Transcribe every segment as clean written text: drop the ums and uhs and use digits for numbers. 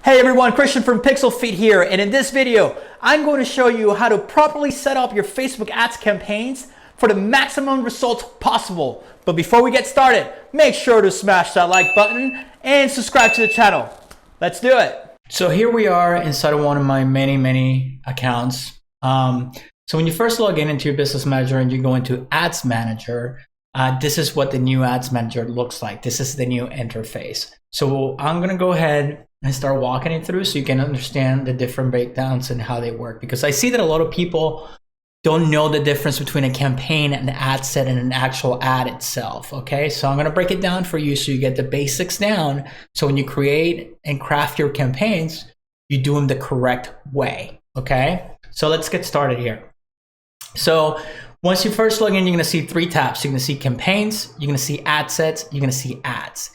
Hey everyone, Christian from PixlFeed here, and in this video, I'm going to show you how to properly set up your Facebook ads campaigns for the maximum results possible. But before we get started, make sure to smash that like button and subscribe to the channel. Let's do it. So here we are inside of one of my many accounts. So when you first log in into your business manager and you go into ads manager, this is what the new ads manager looks like. This is the new interface. So I'm going to go ahead and start walking it through so you can understand the different breakdowns and how they work. Because I see that a lot of people don't know the difference between a campaign, an ad set, and an actual ad itself. Okay, so I'm going to break it down for you so you get the basics down. So when you create and craft your campaigns, you do them the correct way. Okay, so let's get started here. So once you first log in, you're going to see three tabs. You're going to see campaigns, you're going to see ad sets, you're going to see ads.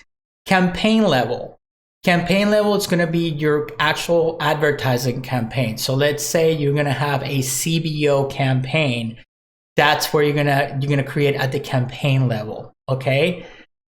Campaign level. Campaign level is going to be your actual advertising campaign. So let's say you're going to have a CBO campaign. That's where you're going to create at the campaign level. Okay.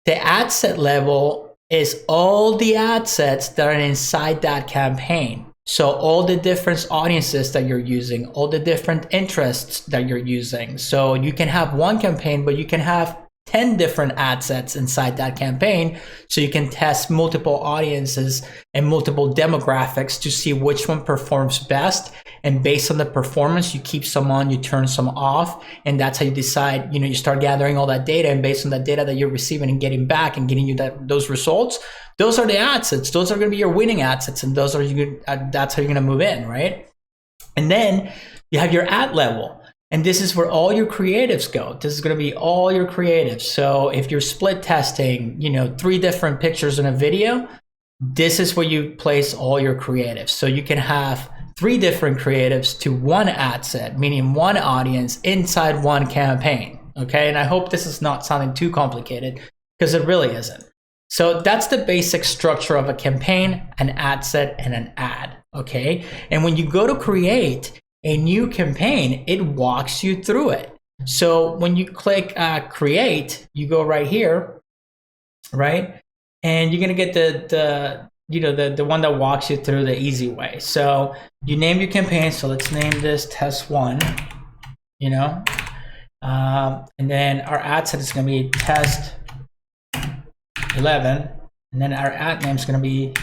The ad set level is all the ad sets that are inside that campaign. So all the different audiences that you're using, all the different interests that you're using. So you can have one campaign, but you can have 10 different ad sets inside that campaign. So you can test multiple audiences and multiple demographics to see which one performs best. And based on the performance, you keep some on, you turn some off. And that's how you decide, you start gathering all that data. And based on that data that you're receiving and getting back and getting you those results, those are the ad sets. Those are going to be your winning ad sets. And those are that's how you're going to move in, right? And then you have your ad level. And this is where all your creatives go. This is going to be all your creatives. So if you're split testing, 3 different pictures in a video, this is where you place all your creatives. So you can have 3 different creatives to one ad set, meaning one audience inside one campaign. Okay. And I hope this is not sounding too complicated because it really isn't. So that's the basic structure of a campaign, an ad set, and an ad. Okay. And when you go to create a new campaign, it walks you through it. So when you click create, you go right here, right? And you're gonna get the one that walks you through the easy way. So you name your campaign. So let's name this test 1, and then our ad set is gonna be test 11, and then our ad name is gonna be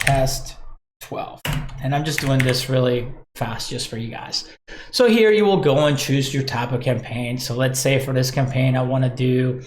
test 12. And I'm just doing this really fast just for you guys. So here you will go and choose your type of campaign. So let's say for this campaign, I want to do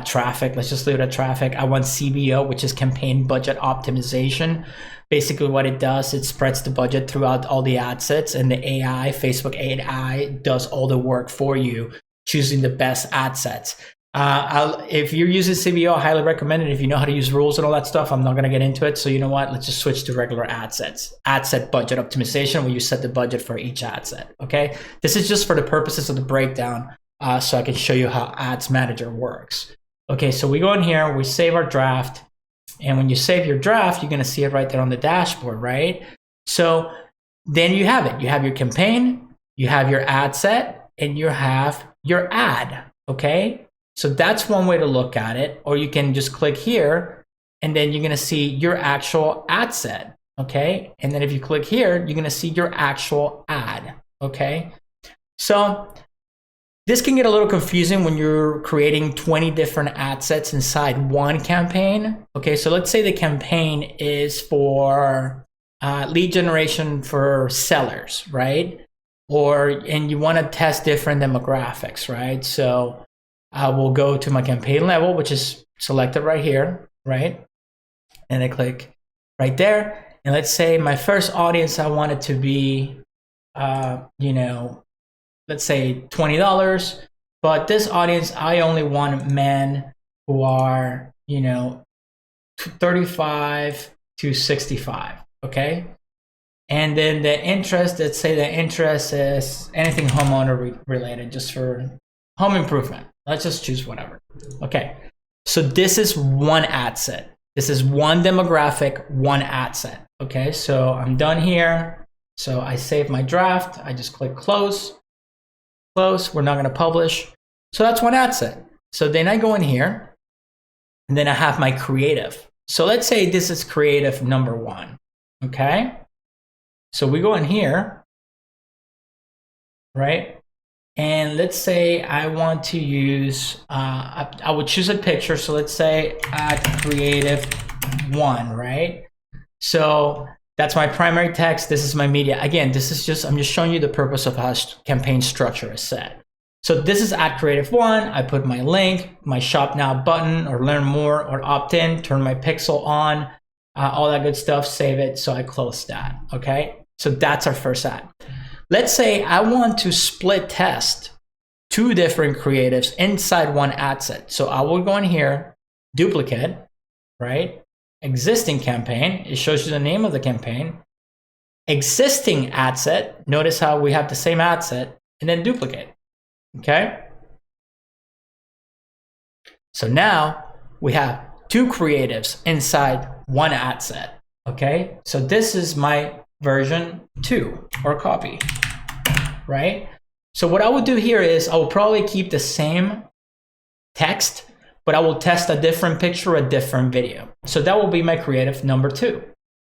traffic. Let's just leave it at traffic. I want CBO, which is campaign budget optimization. Basically what it does, it spreads the budget throughout all the ad sets, and the AI, Facebook AI, does all the work for you, choosing the best ad sets. If you're using CBO, I highly recommend it. If you know how to use rules and all that stuff, I'm not going to get into it. So you know what? Let's just switch to regular ad sets. Ad set budget optimization, where you set the budget for each ad set. Okay. This is just for the purposes of the breakdown, so I can show you how Ads Manager works. Okay. So we go in here, we save our draft. And when you save your draft, you're going to see it right there on the dashboard, right? So then you have it. You have your campaign, you have your ad set, and you have your ad. Okay. So that's one way to look at it. Or you can just click here, and then you're going to see your actual ad set. Okay. And then if you click here, you're going to see your actual ad. Okay. So this can get a little confusing when you're creating 20 different ad sets inside one campaign. Okay. So let's say the campaign is for lead generation for sellers, right? And you want to test different demographics, right? So I will go to my campaign level, which is selected right here, right? And I click right there. And let's say my first audience, I want it to be, let's say $20. But this audience, I only want men who are, 35 to 65, okay? And then the interest, let's say the interest is anything homeowner related, just for home improvement. Let's just choose whatever. Okay, so this is one ad set. This is one demographic, one ad set. Okay, so I'm done here. So I save my draft. I just click close. Close, we're not gonna publish. So that's one ad set. So then I go in here, and then I have my creative. So let's say this is creative number 1, okay? So we go in here, right? And let's say I want to use, I would choose a picture. So let's say add creative 1, right? So that's my primary text. This is my media. Again, this is just, I'm just showing you the purpose of how campaign structure is set. So this is add creative 1. I put my link, my shop now button, or learn more, or opt in, turn my pixel on, all that good stuff, save it. So I close that, okay? So that's our first ad. Let's say I want to split test 2 different creatives inside one ad set. So I will go in here, duplicate, right? Existing campaign, it shows you the name of the campaign. Existing ad set, notice how we have the same ad set, and then duplicate, okay? So now we have 2 creatives inside one ad set, okay? So this is my version 2 or copy, right? So what I would do here is I will probably keep the same text, but I will test a different picture, a different video. So that will be my creative number 2.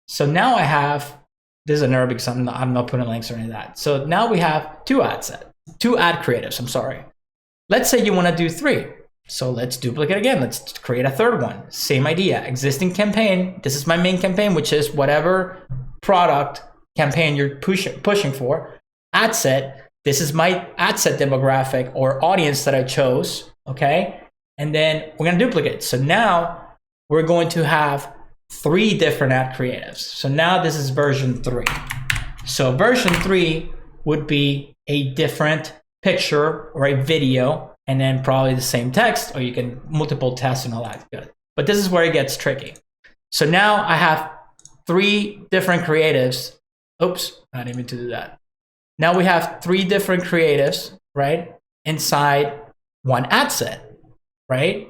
So now I have, this is an Arabic, because I'm not putting links or any of that. So now we have 2 ad creatives, I'm sorry. Let's say you want to do 3. So let's duplicate again. Let's create a third one. Same idea, existing campaign. This is my main campaign, which is whatever product campaign you're pushing for. Ad set, this is my ad set demographic or audience that I chose, okay? And then we're gonna duplicate. So now we're going to have 3 different ad creatives. So now this is version 3. So version 3 would be a different picture or a video, and then probably the same text, or you can multiple tests and all that good. But this is where it gets tricky. So now I have 3 different creatives. Oops, I didn't mean to do that. Now we have 3 different creatives, right? Inside one ad set, right?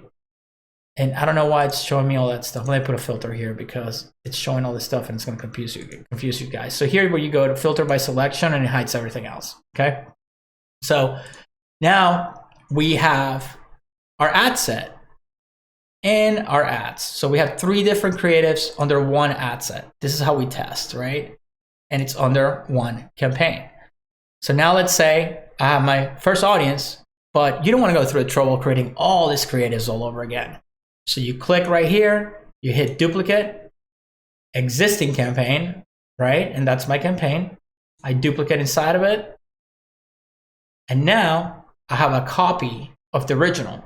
And I don't know why it's showing me all that stuff. Let me put a filter here because it's showing all this stuff and it's gonna confuse you guys. So here where you go to filter by selection and it hides everything else, okay? So now we have our ad set and our ads. So we have 3 different creatives under one ad set. This is how we test, right? And it's under one campaign. So now let's say I have my first audience, but you don't want to go through the trouble creating all these creatives all over again. So you click right here, you hit duplicate, existing campaign, right? And that's my campaign. I duplicate inside of it. And now I have a copy of the original,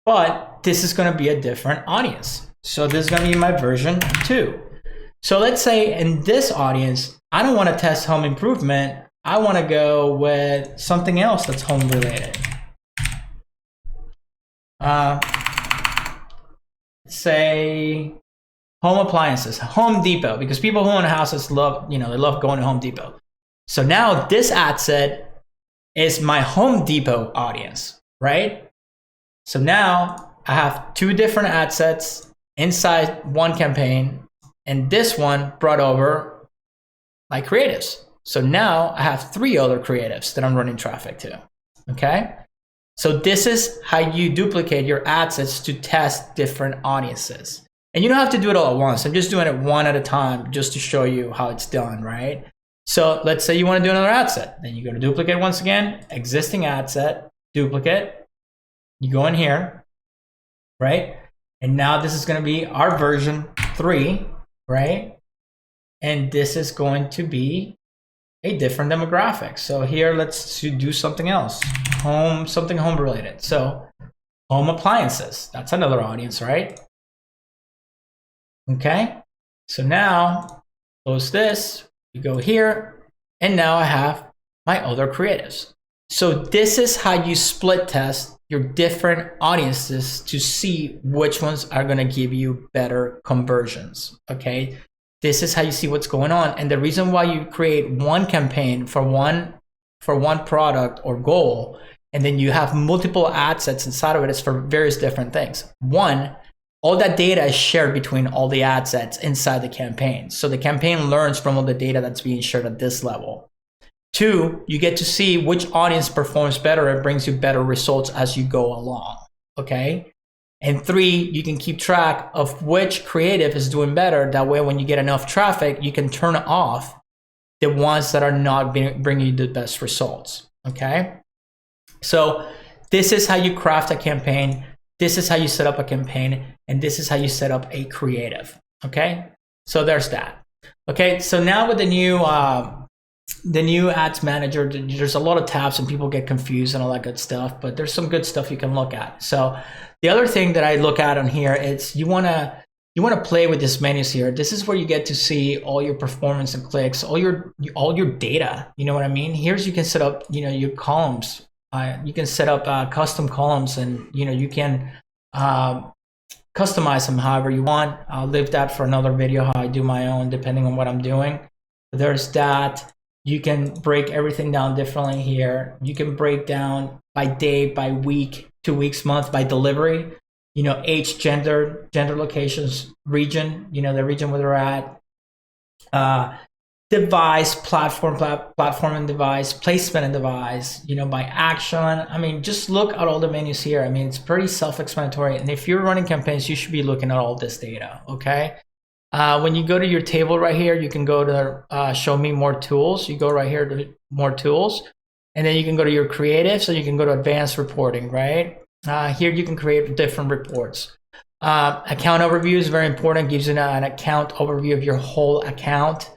but this is going to be a different audience. So this is going to be my version 2. So let's say in this audience, I don't want to test home improvement. I want to go with something else that's home related. Say home appliances, Home Depot, because people who own houses love, they love going to Home Depot. So now this ad set is my Home Depot audience, right? So now I have 2 different ad sets inside one campaign, and this one brought over my creatives. So now I have 3 other creatives that I'm running traffic to, okay? So this is how you duplicate your ad sets to test different audiences. And you don't have to do it all at once. I'm just doing it one at a time just to show you how it's done, right? So let's say you want to do another ad set. Then you go to duplicate once again, existing ad set, duplicate. You go in here, right? And now this is going to be our version 3, right? And this is going to be a different demographic. So here, let's do something else. Something home related. So home appliances, that's another audience, right? Okay. So now close this, you go here, and now I have my other creatives. So this is how you split test your different audiences to see which ones are going to give you better conversions. Okay. This is how you see what's going on. And the reason why you create one campaign for one product or goal, and then you have multiple ad sets inside of it is for various different things. 1, all that data is shared between all the ad sets inside the campaign. So the campaign learns from all the data that's being shared at this level. 2, you get to see which audience performs better and brings you better results as you go along, okay? And 3, you can keep track of which creative is doing better. That way, when you get enough traffic, you can turn off the ones that are not bringing you the best results, okay? So this is how you craft a campaign. This is how you set up a campaign. And this is how you set up a creative, okay? So there's that. Okay, so now with the new ads manager, there's a lot of tabs and people get confused and all that good stuff, but there's some good stuff you can look at. So the other thing that I look at on here is you wanna play with these menus here. This is where you get to see all your performance and clicks, all your data. You know what I mean? Here's you can set up, you know, your columns. You can set up custom columns, and you know you can customize them however you want. I'll leave that for another video, how I do my own, depending on what I'm doing. There's that. You can break everything down differently here. You can break down by day, by week, 2 weeks, month, by delivery. You know, age, gender, locations, region, you know, the region where they're at. Device, platform and device, placement and device, you know, by action. I mean, just look at all the menus here. I mean, it's pretty self-explanatory. And if you're running campaigns, you should be looking at all this data, okay? When you go to your table right here, you can go to show me more tools. You go right here to more tools, and then you can go to your creative. So you can go to advanced reporting, right? Here you can create different reports. Account overview is very important. It gives you an account overview of your whole account.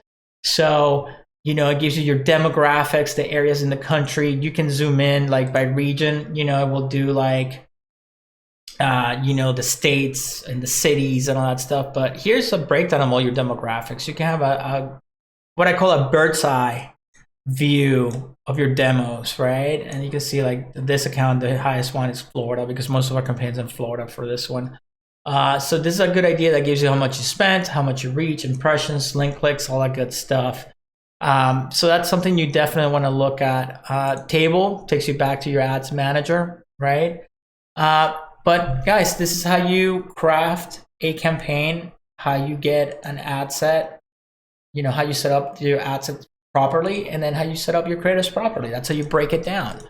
So, you know, it gives you your demographics, the areas in the country. You can zoom in like by region, you know, it will do like, you know, the states and the cities and all that stuff. But here's a breakdown of all your demographics. You can have a what I call a bird's eye view of your demos, right? And you can see like this account, the highest one is Florida, because most of our campaigns in Florida for this one. So this is a good idea that gives you how much you spent, how much you reach, impressions, link clicks, all that good stuff. So that's something you definitely want to look at. Table takes you back to your ads manager, right? But guys, this is how you craft a campaign, how you get an ad set, you know, how you set up your ad set properly, and then how you set up your creatives properly. That's how you break it down.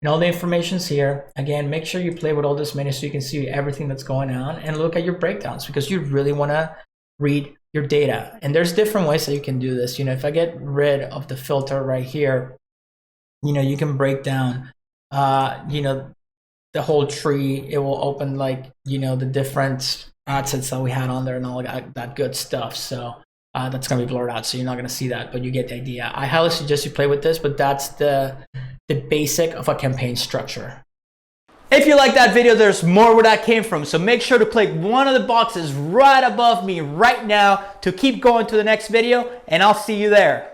And all the information's here. Again, make sure you play with all this menus so you can see everything that's going on, and look at your breakdowns, because you really want to read your data. And there's different ways that you can do this. You know, if I get rid of the filter right here, you know, you can break down, you know, the whole tree. It will open like, you know, the different ad sets that we had on there and all that good stuff. So that's going to be blurred out, so you're not going to see that, but you get the idea. I highly suggest you play with this, but that's the basic of a campaign structure. If you like that video, there's more where that came from. So make sure to click one of the boxes right above me right now to keep going to the next video, and I'll see you there.